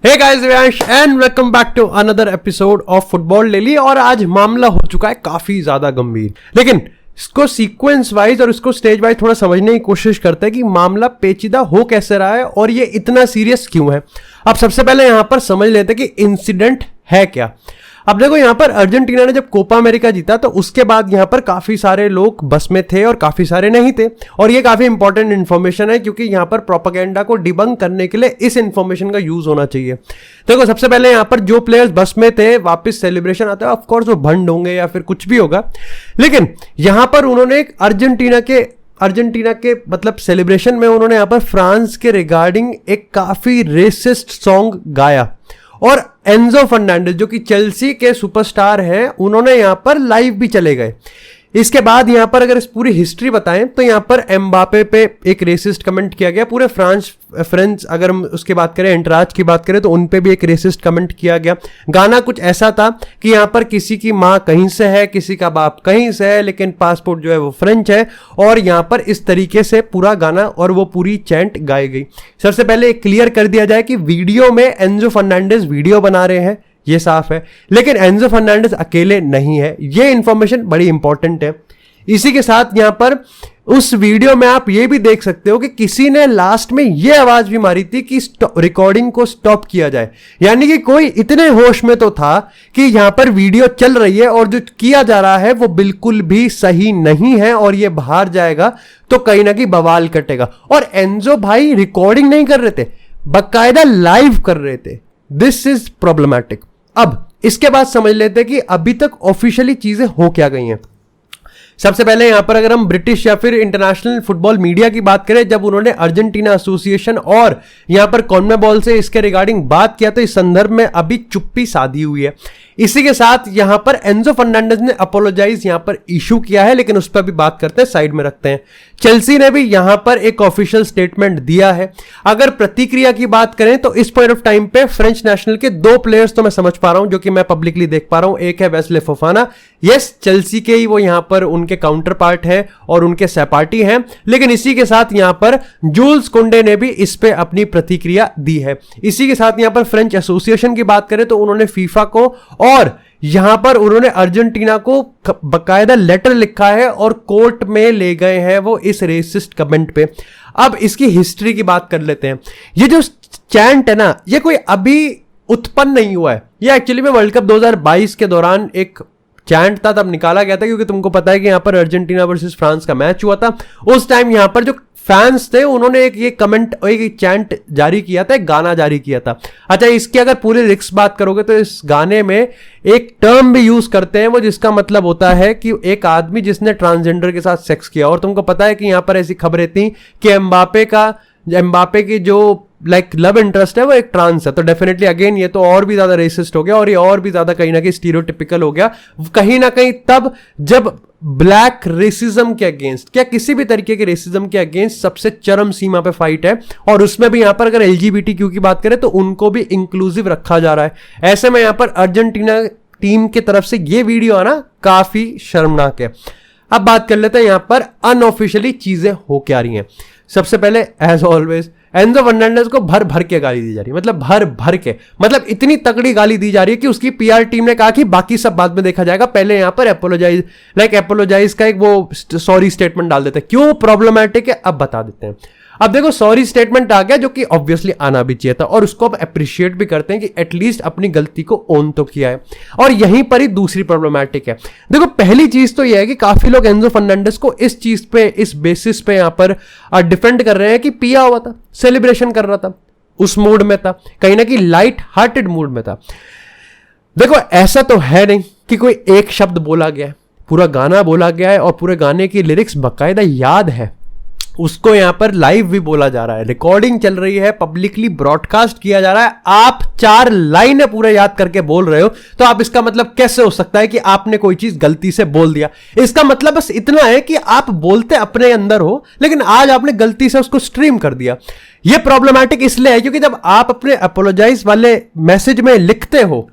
Hey guys, Divyansh and welcome back to another episode of football daily. और आज मामला हो चुका है काफी ज्यादा गंभीर, लेकिन इसको सीक्वेंस वाइज और इसको स्टेज वाइज थोड़ा समझने की कोशिश करते हैं कि मामला पेचीदा हो कैसे रहा है और ये इतना सीरियस क्यों है। अब सबसे पहले यहां पर समझ लेते हैं कि इंसिडेंट है क्या। अब देखो, यहां पर अर्जेंटीना ने जब कोपा अमेरिका जीता तो उसके बाद यहां पर काफी सारे लोग बस में थे और काफी सारे नहीं थे, और ये काफी इंपॉर्टेंट इंफॉर्मेशन है क्योंकि यहां पर प्रोपेगेंडा को डिबंक करने के लिए इस इंफॉर्मेशन का यूज होना चाहिए। देखो, सबसे पहले यहां पर जो प्लेयर्स बस में थे, वापस सेलिब्रेशन आता है, ऑफकोर्स वो भंड होंगे या फिर कुछ भी होगा, लेकिन यहां पर उन्होंने एक अर्जेंटीना के मतलब सेलिब्रेशन में उन्होंने यहां पर फ्रांस के रिगार्डिंग एक काफी रेसिस्ट सॉन्ग गाया। और एंजो फर्नांडिस जो कि चेल्सी के सुपरस्टार हैं, उन्होंने यहां पर लाइव भी चले गए। इसके बाद यहां पर अगर इस पूरी हिस्ट्री बताएं तो यहां पर एम्बापे पे एक रेसिस्ट कमेंट किया गया। पूरे फ्रेंच अगर हम उसकी बात करें, एंटराज की बात करें, तो उन पे भी एक रेसिस्ट कमेंट किया गया। गाना कुछ ऐसा था कि यहां पर किसी की मां कहीं से है, किसी का बाप कहीं से है, लेकिन पासपोर्ट जो है वो फ्रेंच है। और यहां पर इस तरीके से पूरा गाना और वो पूरी चैंट गाई गई। सबसे पहले क्लियर कर दिया जाए कि वीडियो में एंजो फर्नांडिस वीडियो बना रहे हैं, ये साफ है, लेकिन एंजो फर्नांडिस अकेले नहीं है। ये इंफॉर्मेशन बड़ी इंपॉर्टेंट है। इसी के साथ यहां पर उस वीडियो में आप ये भी देख सकते हो कि किसी ने लास्ट में ये आवाज भी मारी थी कि रिकॉर्डिंग को स्टॉप किया जाए। यानी कि कोई इतने होश में तो था कि यहां पर वीडियो चल रही है और जो किया जा रहा है वो बिल्कुल भी सही नहीं है और ये बाहर जाएगा तो कहीं ना कहीं बवाल कटेगा। और एंजो भाई रिकॉर्डिंग नहीं कर रहे थे, बकायदा लाइव कर रहे थे। This is problematic. अब इसके बाद समझ लेते हैं कि अभी तक ऑफिशियली चीजें हो क्या गई हैं। सबसे पहले यहां पर अगर हम ब्रिटिश या फिर इंटरनेशनल फुटबॉल मीडिया की बात करें, जब उन्होंने अर्जेंटीना एसोसिएशन और यहां पर कॉन्मेबॉल से इसके रिगार्डिंग बात किया तो इस संदर्भ में अभी चुप्पी साधी हुई है। इसी के साथ यहां पर एंजो फर्नांडिस ने अपोलोजाइज यहां पर इशू किया है, लेकिन उस पर भी बात करते हैं, साइड में रखते हैं। चेल्सी ने भी यहां पर एक ऑफिशियल स्टेटमेंट दिया है। अगर प्रतिक्रिया की बात करें तो इस पॉइंट ऑफ टाइम पे फ्रेंच नेशनल के दो प्लेयर्स तो मैं समझ पा रहा हूं, जो कि मैं पब्लिकली देख पा रहा हूं। एक है वेस्ले फोफाना, यस चेल्सी के ही वो यहां पर उनके काउंटर पार्ट है और उनके सहपाठी हैं, लेकिन इसी के साथ यहां पर जूल्स कुंडे ने भी इस पे अपनी प्रतिक्रिया दी है। इसी के साथ यहां पर फ्रेंच एसोसिएशन की बात करें तो उन्होंने फीफा को और यहां पर उन्होंने अर्जेंटीना को बकायदा लेटर लिखा है और कोर्ट में ले गए हैं वो इस रेसिस्ट कमेंट पे। अब इसकी हिस्ट्री की बात कर लेते हैं। ये जो चैंट है ना, ये कोई अभी उत्पन्न नहीं हुआ है। ये एक्चुअली में वर्ल्ड कप 2022 के दौरान एक चैंट था, तब निकाला गया था, क्योंकि तुमको पता है कि यहां पर अर्जेंटीना वर्सेस फ्रांस का मैच हुआ था। उस टाइम यहां पर जो फैंस थे उन्होंने एक ये कमेंट, एक चैंट जारी किया था, एक गाना जारी किया था। अच्छा, इसकी अगर पूरी लिरिक्स बात करोगे तो इस गाने में एक टर्म भी यूज करते हैं वो, जिसका मतलब होता है कि एक आदमी जिसने ट्रांसजेंडर के साथ सेक्स किया। और तुमको पता है कि यहां पर ऐसी खबरें थी कि एम्बापे की जो लव इंटरेस्ट है वो एक ट्रांस है। तो डेफिनेटली अगेन ये तो और भी ज्यादा रेसिस्ट हो गया और ये और भी ज्यादा कहीं ना कहीं स्टीरियोटिपिकल हो गया कहीं ना कहीं, तब जब ब्लैक रेसिज्म के अगेंस्ट, क्या किसी भी तरीके के रेसिज्म के अगेंस्ट सबसे चरम सीमा पे फाइट है। और उसमें भी यहां पर अगर LGBTQ की बात करें तो उनको भी इंक्लूसिव रखा जा रहा है। ऐसे में यहां पर अर्जेंटीना टीम की तरफ से ये वीडियो आना काफी शर्मनाक है। अब बात कर लेते हैं यहां पर अनऑफिशियली चीजें हो क्या रही हैं। सबसे पहले एज ऑलवेज एंजो फर्नांडिस को भर भर के गाली दी जा रही है, मतलब भर भर के, मतलब इतनी तगड़ी गाली दी जा रही है कि उसकी PR टीम ने कहा कि बाकी सब बाद में देखा जाएगा, पहले यहां पर एपोलोजाइज का एक वो सॉरी स्टेटमेंट डाल देते हैं। क्यों प्रॉब्लमैटिक है अब बता देते हैं। अब देखो, सॉरी स्टेटमेंट आ गया जो कि ऑब्वियसली आना भी चाहिए था, और उसको अब अप्रिशिएट भी करते हैं कि एटलीस्ट अपनी गलती को ओन तो किया है। और यहीं पर ही दूसरी प्रॉब्लमैटिक है। देखो, पहली चीज तो यह है कि काफी लोग एंजो फर्नांडिस को इस चीज पे, इस बेसिस पे यहां पर डिफेंड कर रहे हैं कि पिया हुआ था, सेलिब्रेशन कर रहा था, उस मूड में था, कहीं ना कहीं लाइट हार्टेड मूड में था। देखो, ऐसा तो है नहीं कि कोई एक शब्द बोला गया है, पूरा गाना बोला गया है और पूरे गाने की लिरिक्स बकायदा याद है। उसको यहां पर लाइव भी बोला जा रहा है, रिकॉर्डिंग चल रही है, पब्लिकली ब्रॉडकास्ट किया जा रहा है। आप 4 लाइनें पूरे याद करके बोल रहे हो, तो आप इसका मतलब कैसे हो सकता है कि आपने कोई चीज गलती से बोल दिया। इसका मतलब बस इतना है कि आप बोलते अपने अंदर हो, लेकिन आज आपने गलती से उसको स्ट्रीम कर दिया। यह प्रॉब्लमैटिक इसलिए है क्योंकि जब आप अपने अपोलोजाइज वाले मैसेज में लिखते हो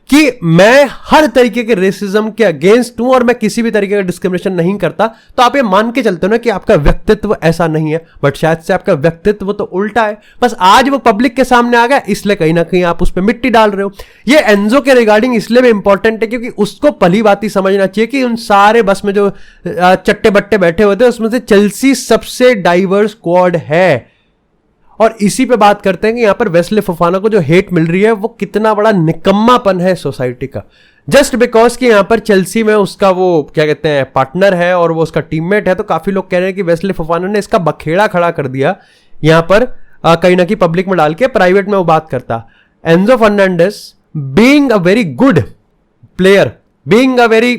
कि मैं हर तरीके के रेसिज्म के अगेंस्ट हूं और मैं किसी भी तरीके का डिस्क्रिमिनेशन नहीं करता, तो आप ये मान के चलते हो ना कि आपका व्यक्तित्व ऐसा नहीं है, बट शायद से आपका व्यक्तित्व तो उल्टा है, बस आज वो पब्लिक के सामने आ गया, इसलिए कहीं ना कहीं आप उस पर मिट्टी डाल रहे हो। ये एंजो के रिगार्डिंग इसलिए भी इंपॉर्टेंट है क्योंकि उसको भली बात समझना चाहिए कि उन सारे बस में जो चट्टे बट्टे बैठे हुए थे उसमें से चेल्सी सबसे डाइवर्स स्क्वाड है। और इसी पे बात करते हैं कि यहां पर वेस्ले फोफाना को जो हेट मिल रही है वो कितना बड़ा निकम्मापन है सोसाइटी का, जस्ट बिकॉज कि यहां पर चेल्सी में उसका वो क्या कहते हैं पार्टनर है और वो उसका टीममेट है। तो काफी लोग कह रहे हैं कि वेस्ले फोफाना ने इसका बखेड़ा खड़ा कर दिया यहां पर कहीं ना कहीं पब्लिक में डाल के, प्राइवेट में वो बात करता। Enzo Fernandez being a very good player, being a very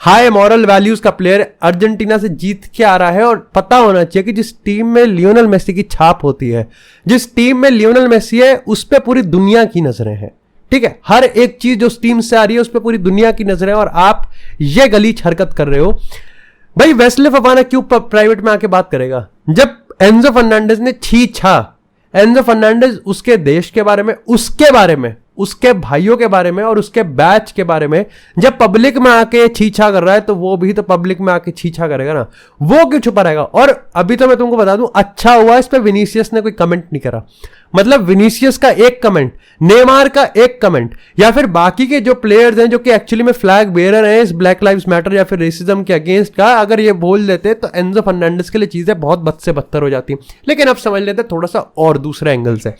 high moral values का प्लेयर, अर्जेंटीना से जीत के आ रहा है। और पता होना चाहिए कि जिस टीम में लियोनेल मेसी की छाप होती है, जिस टीम में लियोनेल मेसी है, उस पर पूरी दुनिया की नजरें हैं। ठीक है, हर एक चीज जो टीम से आ रही है उस पर पूरी दुनिया की नजरें, और आप ये गलीच हरकत कर रहे हो। भाई वेस्ले फोफाना क्यों प्राइवेट में आके बात करेगा? जब एंजो फर्नांडिस ने एंजो फर्नांडिस उसके देश के बारे में, उसके बारे में, उसके भाइयों के बारे में और उसके बैच के बारे में जब पब्लिक में आके छीछा कर रहा है, तो वो भी तो पब्लिक में आके छीछा करेगा ना, वो क्यों छुपा रहेगा? और अभी तो मैं तुमको बता दूं, अच्छा हुआ इस पे विनीसियस ने कोई कमेंट नहीं करा। मतलब विनीसियस का एक कमेंट, नेमार का एक कमेंट, या फिर बाकी के जो प्लेयर्स हैं जो कि एक्चुअली में फ्लैग बेरर हैं इस ब्लैक लाइव्स मैटर या फिर रेसिज्म के अगेंस्ट का, अगर ये बोल देते तो एंजो फर्नांडिस के लिए चीजें बहुत बद से बदतर हो जाती। लेकिन अब समझ लेते थोड़ा सा और दूसरे एंगल से,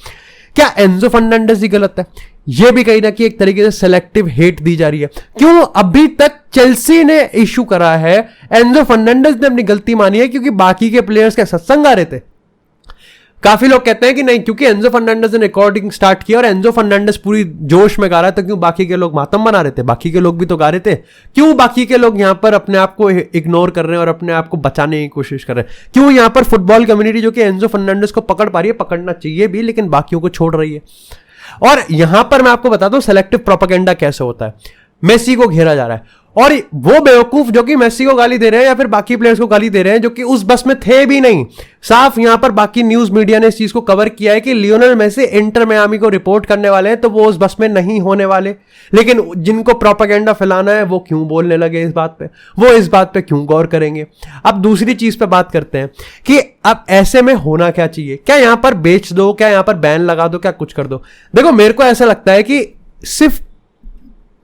क्या एंजो फर्नांडिस ही गलत है? ये भी कहीं ना कहीं एक तरीके से सेलेक्टिव हेट दी जा रही है। क्यों अभी तक चेल्सी ने इशू करा है, एंजो फर्नांडिस ने अपनी गलती मानी है क्योंकि बाकी के प्लेयर्स के सत्संग आ रहे थे? काफी लोग कहते हैं कि नहीं, क्योंकि एंजो फर्नांडिस ने रिकॉर्डिंग स्टार्ट किया और एंजो फर्नांडिस पूरी जोश में गा रहा था, क्यों बाकी के लोग मातम बना रहे थे? बाकी के लोग भी तो गा रहे थे। क्यों बाकी के लोग यहां पर अपने आप को इग्नोर कर रहे हैं और अपने आप को बचाने की कोशिश कर रहे हैं? क्यों यहां पर फुटबॉल कम्युनिटी जो कि एंजो फर्नांडिस को पकड़ पा रही है, पकड़ना चाहिए भी, लेकिन बाकियों को छोड़ रही है? और यहां पर मैं आपको बता दूं सेलेक्टिव प्रोपेगेंडा कैसे होता है। मेसी को घेरा जा रहा है और वो बेवकूफ जो कि मेसी को गाली दे रहे हैं या फिर बाकी प्लेयर्स को गाली दे रहे हैं जो कि उस बस में थे भी नहीं, साफ यहां पर बाकी न्यूज मीडिया ने इस चीज को कवर किया है कि लियोनेल मेसी इंटर मियामी को रिपोर्ट करने वाले हैं, तो वो उस बस में नहीं होने वाले। लेकिन जिनको प्रोपेगेंडा फैलाना है वो क्यों बोलने लगे इस बात पे, वो इस बात पे क्यों गौर करेंगे? अब दूसरी चीज पे बात करते हैं कि अब ऐसे में होना क्या चाहिए? क्या यहां पर बेच दो, क्या यहां पर बैन लगा दो, क्या कुछ कर दो? देखो मेरे को ऐसा लगता है कि सिर्फ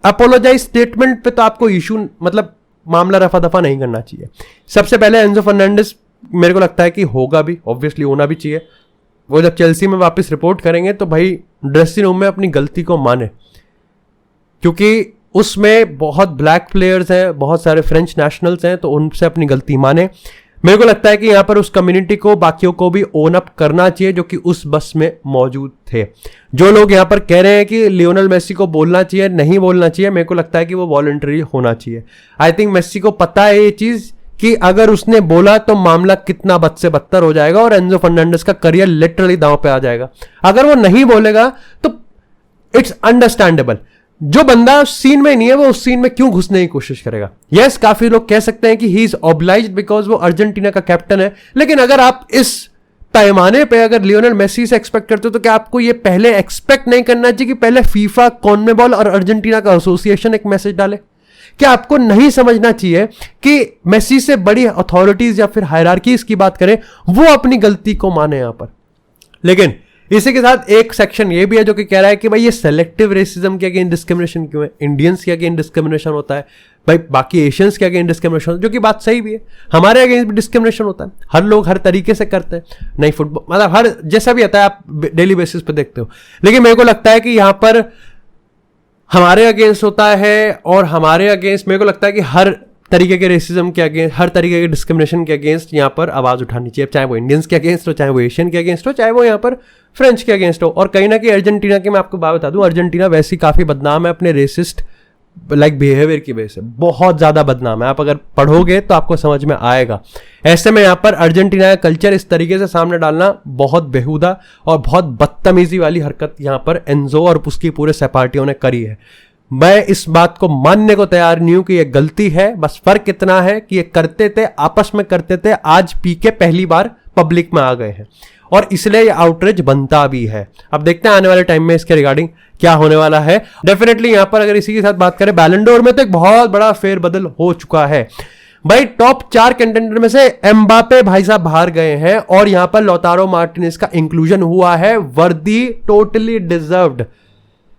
अपोलोजाइज स्टेटमेंट पे तो आपको इशू, मतलब मामला रफा दफा नहीं करना चाहिए। सबसे पहले एंजो फर्नांडिस मेरे को लगता है कि होगा भी, ऑब्वियसली होना भी चाहिए। वो जब चेल्सी में वापस रिपोर्ट करेंगे तो भाई ड्रेसिंग रूम में अपनी गलती को माने, क्योंकि उसमें बहुत ब्लैक प्लेयर्स हैं, बहुत सारे फ्रेंच नेशनल्स हैं, तो उनसे अपनी गलती माने। मेरे को लगता है कि यहां पर उस कम्युनिटी को, बाकियों को भी ओन अप करना चाहिए जो कि उस बस में मौजूद थे। जो लोग यहां पर कह रहे हैं कि लियोनेल मेसी को बोलना चाहिए, नहीं बोलना चाहिए, मेरे को लगता है कि वो वॉलंटरी होना चाहिए। आई थिंक मेसी को पता है ये चीज कि अगर उसने बोला तो मामला कितना बद से बदतर हो जाएगा और एंजो फर्नांडिस का करियर लिटरली दांव पे आ जाएगा। अगर वो नहीं बोलेगा तो इट्स अंडरस्टैंडेबल। जो बंदा उस सीन में नहीं है वो उस सीन में क्यों घुसने की कोशिश करेगा? यस, काफी लोग कह सकते हैं कि ही इज ऑब्लाइज्ड बिकॉज वो अर्जेंटीना का कैप्टन है, लेकिन अगर आप इस पैमाने पे अगर लियोनेल मेसी से एक्सपेक्ट करते हो तो क्या आपको ये पहले एक्सपेक्ट नहीं करना चाहिए कि पहले फीफा, कॉन्मेबॉल और अर्जेंटीना का एसोसिएशन एक मैसेज डाले? क्या आपको नहीं समझना चाहिए कि मेसी से बड़ी अथॉरिटीज या फिर हायरार्कीज की बात करें, वो अपनी गलती को माने यहां पर? लेकिन इसी के साथ एक सेक्शन ये भी है जो कि कह रहा है कि भाई ये सेलेक्टिव रेसिज्म के अगेंस्ट डिस्क्रिमिनेशन क्यों है? इंडियंस के अगेंस्ट डिस्क्रिमिनेशन होता है भाई, बाकी एशियंस के अगेंस्ट डिस्क्रिमिनेशन, जो कि बात सही भी है। हमारे अगेंस्ट भी डिस्क्रिमिनेशन होता है, हर लोग हर तरीके से करते हैं। नहीं फुटबॉल मतलब हर जैसा भी आता है, आप डेली बेसिस पे देखते हो। लेकिन मेरे को लगता है कि यहां पर हमारे अगेंस्ट होता है और हमारे अगेंस्ट मेरे को लगता है कि हर तरीके के रेसिज्म के अगेंस्ट, हर तरीके के डिस्क्रिमिनेशन के अगेंस्ट यहाँ पर आवाज उठानी चाहिए, चाहे वो इंडियंस के अगेंस्ट हो, चाहे वो एशियन के अगेंस्ट हो, चाहे वो यहाँ पर फ्रेंच के अगेंस्ट हो। और कहीं ना कहीं अर्जेंटीना की मैं आपको बात बता दूं, अर्जेंटीना वैसी काफी बदनाम है अपने रेसिस्ट बिहेवियर की वजह से, बहुत ज्यादा बदनाम है। आप अगर पढ़ोगे तो आपको समझ में आएगा। ऐसे में यहाँ पर अर्जेंटीना का कल्चर इस तरीके से सामने डालना बहुत बेहुदा और बहुत बदतमीजी वाली हरकत यहाँ पर एंजो और उसकी पूरे सहपाठियों ने करी है। मैं इस बात को मानने को तैयार नहीं हूं कि ये गलती है। बस फर्क इतना है कि ये करते थे, आपस में करते थे, आज पी के पहली बार पब्लिक में आ गए हैं। और इसलिए ये आउटरीच बनता भी है। अब देखते हैं आने वाले टाइम में इसके रिगार्डिंग क्या होने वाला है। डेफिनेटली यहां पर अगर इसी के साथ बात करें बैलन डोर में तो एक बहुत बड़ा फेरबदल हो चुका है भाई। टॉप 4 कंटेंडर में से एम्बापे भाई साहब बाहर गए हैं और यहां पर लौतारो मार्टिनेज का इंक्लूजन हुआ है। वर्दी टोटली डिजर्व्ड।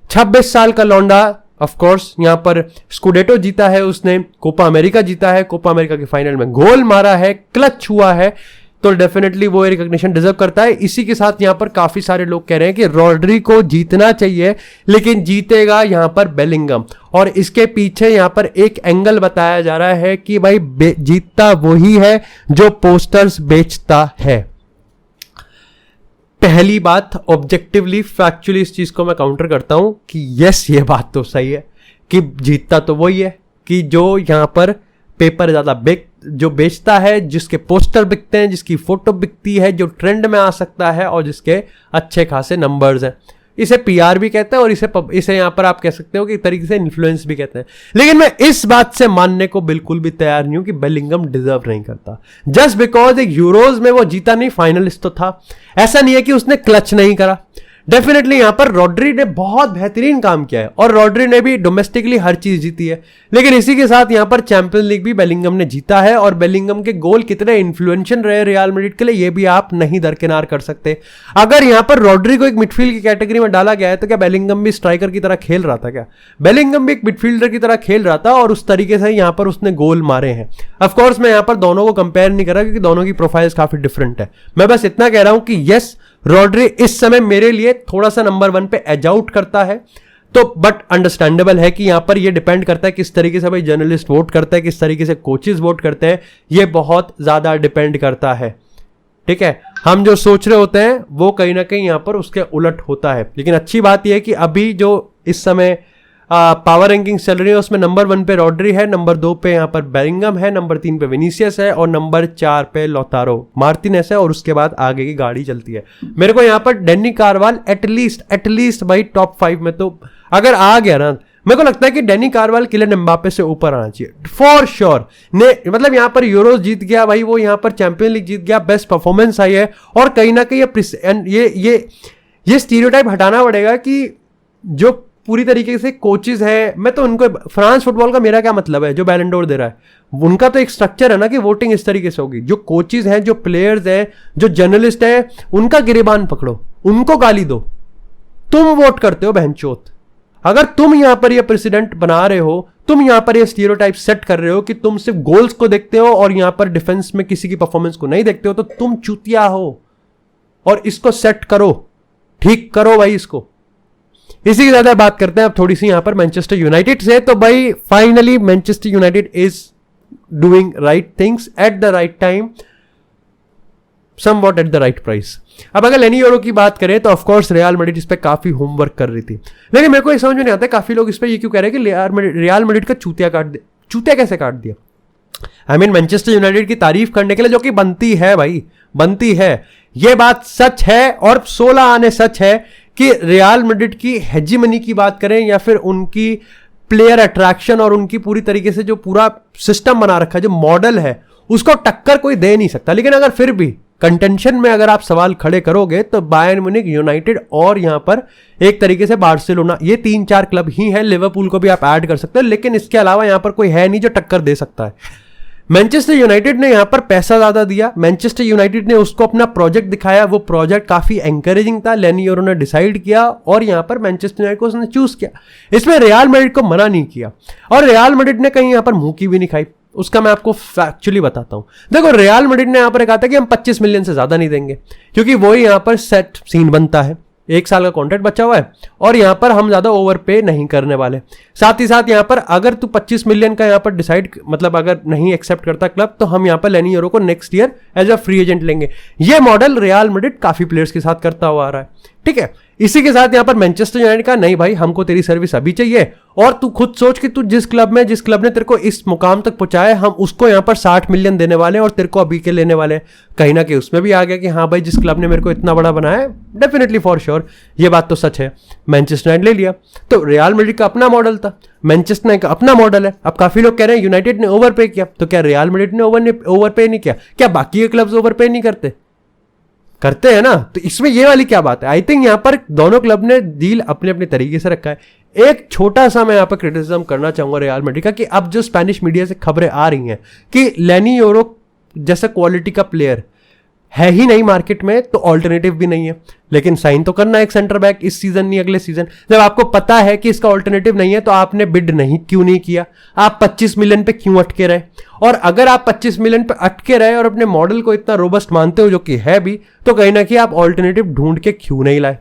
26 साल का लौंडा, ऑफ कोर्स यहां पर स्कूडेटो जीता है उसने, कोपा अमेरिका जीता है, कोपा अमेरिका के फाइनल में गोल मारा है, क्लच हुआ है, तो डेफिनेटली वो रिकॉग्निशन डिजर्व करता है। इसी के साथ यहां पर काफी सारे लोग कह रहे हैं कि रॉड्री को जीतना चाहिए, लेकिन जीतेगा यहां पर बेलिंगम। और इसके पीछे यहां पर एक एंगल बताया जा रहा है कि भाई जीतता वही है जो पोस्टर्स बेचता है। पहली बात, ऑब्जेक्टिवली फैक्चुअली इस चीज को मैं काउंटर करता हूं कि यस, ये बात तो सही है कि जीतता तो वही है कि जो यहां पर पेपर ज्यादा जो बेचता है, जिसके पोस्टर बिकते हैं, जिसकी फोटो बिकती है, जो ट्रेंड में आ सकता है और जिसके अच्छे खासे नंबर्स हैं। इसे पीआर भी कहते हैं और इसे यहां पर आप कह सकते हो कि एक तरीके से इन्फ्लुएंस भी कहते हैं। लेकिन मैं इस बात से मानने को बिल्कुल भी तैयार नहीं हूं कि बेलिंगम डिजर्व नहीं करता जस्ट बिकॉज एक यूरोज में वो जीता नहीं, फाइनलिस्ट तो था। ऐसा नहीं है कि उसने क्लच नहीं करा। डेफिनेटली यहां पर रॉड्री ने बहुत बेहतरीन काम किया है और रॉड्री ने भी डोमेस्टिकली हर चीज जीती है। लेकिन इसी के साथ यहां पर चैंपियंस लीग भी बेलिंगम ने जीता है और बेलिंगम के गोल कितने इन्फ्लुएंशियल रहे रियल मैड्रिड के लिए, ये भी आप नहीं दरकिनार कर सकते। अगर यहां पर रॉड्री को एक मिडफील्ड की कैटेगरी में डाला गया है तो क्या बेलिंगम भी स्ट्राइकर की तरह खेल रहा था? क्या बेलिंगम भी एक मिडफील्डर की तरह खेल रहा था और उस तरीके से यहां पर उसने गोल मारे हैं। ऑफकोर्स मैं यहां पर दोनों को कंपेयर नहीं कर रहा क्योंकि दोनों की प्रोफाइल्स काफी डिफरेंट है। मैं बस इतना कह रहा हूं कि यस, रॉड्री इस समय मेरे लिए थोड़ा सा नंबर 1 पे एज आउट करता है, तो बट अंडरस्टैंडेबल है कि यहां पर ये डिपेंड करता है किस तरीके से भाई जर्नलिस्ट वोट करता है, किस तरीके से कोचेस वोट करते हैं, ये बहुत ज्यादा डिपेंड करता है। ठीक है, हम जो सोच रहे होते हैं वो कहीं ना कहीं यहां पर उसके उलट होता है। लेकिन अच्छी बात यह है कि अभी जो इस समय पावर रैंकिंग चल रही है उसमें नंबर 1 पे रॉड्री है, नंबर 2 पे यहां पर बेलिंगम है, नंबर 3 पे विनीसियस है और नंबर 4 पे लौतारो मार्टिनेज है और उसके बाद आगे की गाड़ी चलती है। मेरे को यहां पर डैनी कार्वाल एटलीस्ट भाई टॉप 5 में तो अगर आ गया ना, मेरे को लगता है कि डैनी कार्वाल किलियन एम्बापे से ऊपर आना चाहिए फॉर श्योर। मतलब यहां पर यूरोज जीत गया भाई, वो यहां पर चैंपियन लीग जीत गया, बेस्ट परफॉर्मेंस आई है और कहीं ना कहीं ये स्टीरियोटाइप हटाना पड़ेगा कि जो पूरी तरीके से कोचेस है, मैं तो उनको फ्रांस फुटबॉल का मेरा क्या मतलब है जो बैलन डोर दे रहा है, उनका तो एक स्ट्रक्चर है ना कि वोटिंग इस तरीके से होगी। जो कोचेस हैं, जो प्लेयर्स हैं, जो जर्नलिस्ट है, उनका गिरेबान पकड़ो, उनको गाली दो। तुम वोट करते हो बहनचोद। अगर तुम यहां पर ये प्रेसिडेंट बना रहे हो, तुम यहां पर ये स्टीरियोटाइप सेट कर रहे हो कि तुम सिर्फ गोल्स को देखते हो और यहां पर डिफेंस में किसी की परफॉर्मेंस को नहीं देखते हो, तो तुम चूतिया हो और इसको सेट करो, ठीक करो भाई इसको। इसी के ज्यादा बात करते हैं अब थोड़ी सी यहां पर मैनचेस्टर यूनाइटेड से। तो भाई finally Manchester United is doing right things at the right time, somewhat at the right price. अब अगर लेनी यूरो की बात करें तो ऑफकोर्स रियल मैड्रिड इस पे काफी होमवर्क कर रही थी, लेकिन मेरे को ये समझ में नहीं आता काफी लोग इस पे ये क्यों कह रहे हैं कि रियल मैड्रिड का चूतिया काट दिया। चूतिया कैसे काट दिया? आई मीन मैनचेस्टर यूनाइटेड की तारीफ करने के लिए, जो कि बनती है भाई, बनती है, ये बात सच है और 16 आने सच है कि रियल मैड्रिड की हेजीमनी की बात करें या फिर उनकी प्लेयर अट्रैक्शन और उनकी पूरी तरीके से जो पूरा सिस्टम बना रखा है, जो मॉडल है, उसको टक्कर कोई दे नहीं सकता। लेकिन अगर फिर भी कंटेंशन में अगर आप सवाल खड़े करोगे तो बायर्न म्यूनिख, यूनाइटेड और यहां पर एक तरीके से बार्सिलोना, ये 3-4 क्लब ही हैं। लिवरपूल को भी आप ऐड कर सकते हो, लेकिन इसके अलावा यहां पर कोई है नहीं जो टक्कर दे सकता है। मैनचेस्टर यूनाइटेड ने यहां पर पैसा ज्यादा दिया, मैनचेस्टर यूनाइटेड ने उसको अपना प्रोजेक्ट दिखाया, वो प्रोजेक्ट काफी एंकरेजिंग था, लेनी यूरो ने डिसाइड किया और यहां पर मैनचेस्टर यूनाइटेड को उसने चूज किया। इसमें रियल मैड्रिड को मना नहीं किया और रियल मैड्रिड ने कहीं यहां पर मुंह की भी नहीं खाई। उसका मैं आपको फैक्चुअली बताता हूं। देखो, रियल मैड्रिड ने यहां पर कहा था कि हम 25 मिलियन से ज्यादा नहीं देंगे क्योंकि वही यहां पर सेट सीन बनता है, 1 साल का कॉन्ट्रैक्ट बचा हुआ है और यहां पर हम ज्यादा ओवर पे नहीं करने वाले। साथ ही साथ यहां पर अगर तू 25 मिलियन का यहां पर डिसाइड, मतलब अगर नहीं एक्सेप्ट करता क्लब, तो हम यहां पर लेनी यूरो को next year as a free agent लेंगे। ये मॉडल रियल मैड्रिड काफी प्लेयर्स के साथ करता हुआ आ रहा है। ठीक है, इसी के साथ यहां पर मैनचेस्टर यूनाइटेड का नहीं भाई, हमको तेरी सर्विस अभी चाहिए और तू खुद सोच कि तू जिस क्लब ने तेरे को इस मुकाम तक पहुंचाया, हम उसको यहां पर 60 मिलियन देने वाले हैं और तेरे को अभी के लेने वाले हैं। कहीं ना कहीं उसमें भी आ गया कि हाँ भाई, जिस क्लब ने मेरे को इतना बड़ा बनाया है, डेफिनेटली फॉर श्योर ये बात तो सच है, मैनचेस्टर यूनाइटेड ले लिया। तो रियल मैड्रिड का अपना मॉडल था, मैनचेस्टर का अपना मॉडल है। अब काफी लोग कह रहे हैं यूनाइटेड ने ओवर पे किया, तो क्या रियल मैड्रिड ने ओवर पे नहीं किया? क्या बाकी के क्लब्स ओवर पे नहीं करते? करते हैं ना, तो इसमें ये वाली क्या बात है? आई थिंक यहां पर दोनों क्लब ने डील अपने अपने तरीके से रखा है। एक छोटा सा मैं यहां पर क्रिटिसिज्म करना चाहूंगा रियल मैड्रिड का, कि अब जो स्पेनिश मीडिया से खबरें आ रही हैं कि लेनी योरो जैसा क्वालिटी का प्लेयर है ही नहीं मार्केट में, तो ऑल्टरनेटिव भी नहीं है। लेकिन साइन तो करना है एक सेंटर बैक, इस सीजन नहीं अगले सीजन। जब आपको पता है कि इसका ऑल्टरनेटिव नहीं है, तो आपने बिड क्यों नहीं किया? आप 25 मिलियन पे क्यों अटके रहे? और अगर आप 25 मिलियन पे अटके रहे और अपने मॉडल को इतना रोबस्ट मानते हो, जो कि है भी, तो कहीं ना कहीं आप ऑल्टरनेटिव ढूंढ के क्यों नहीं लाए?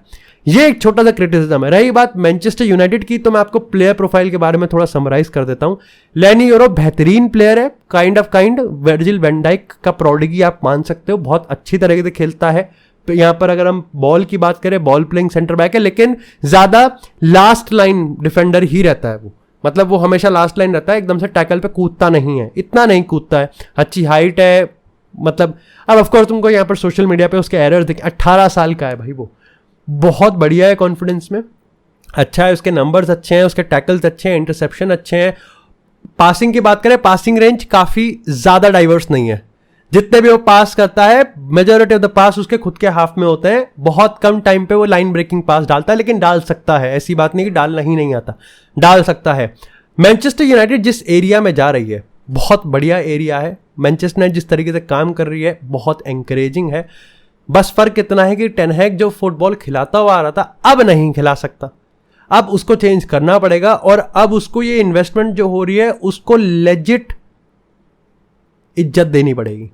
ये एक छोटा सा क्रिटिसिज्म है। रही बात मैनचेस्टर यूनाइटेड की, तो मैं आपको प्लेयर प्रोफाइल के बारे में थोड़ा समराइज कर देता हूं। लेनी योरो बेहतरीन प्लेयर है, काइंड वर्जिल वैन डाइक का प्रोडिगी आप मान सकते हो, बहुत अच्छी तरीके से खेलता है। यहां पर अगर हम बॉल की बात करें, बॉल प्लेइंग सेंटर बैक है, लेकिन ज्यादा लास्ट लाइन डिफेंडर ही रहता है वो। मतलब वो हमेशा लास्ट लाइन रहता है, एकदम से टैकल पे कूदता नहीं है, इतना नहीं कूदता है। अच्छी हाइट है, मतलब अब ऑफकोर्स तुमको यहाँ पर सोशल मीडिया पे उसके एरर्स दिखे। 18 साल का है भाई वो, बहुत बढ़िया है कॉन्फिडेंस में, अच्छा है, उसके नंबर्स अच्छे हैं, उसके टैकल्स अच्छे हैं, इंटरसेप्शन अच्छे हैं। पासिंग की बात करें, पासिंग रेंज काफी ज्यादा डाइवर्स नहीं है। जितने भी वो पास करता है, मेजॉरिटी ऑफ द पास उसके खुद के हाफ में होते हैं। बहुत कम टाइम पे वो लाइन ब्रेकिंग पास डालता है, लेकिन डाल सकता है, ऐसी बात नहीं कि डालना ही नहीं आता, डाल सकता है। मैनचेस्टर यूनाइटेड जिस एरिया में जा रही है, बहुत बढ़िया एरिया है। मैनचेस्टर यूनाइटेड जिस तरीके से काम कर रही है, बहुत एंकरेजिंग है। बस फर्क इतना है कि टेन हैग जो फुटबॉल खिलाता हुआ आ रहा था, अब नहीं खिला सकता, अब उसको चेंज करना पड़ेगा। और अब उसको ये इन्वेस्टमेंट जो हो रही है, उसको लेजिट इज्जत देनी पड़ेगी।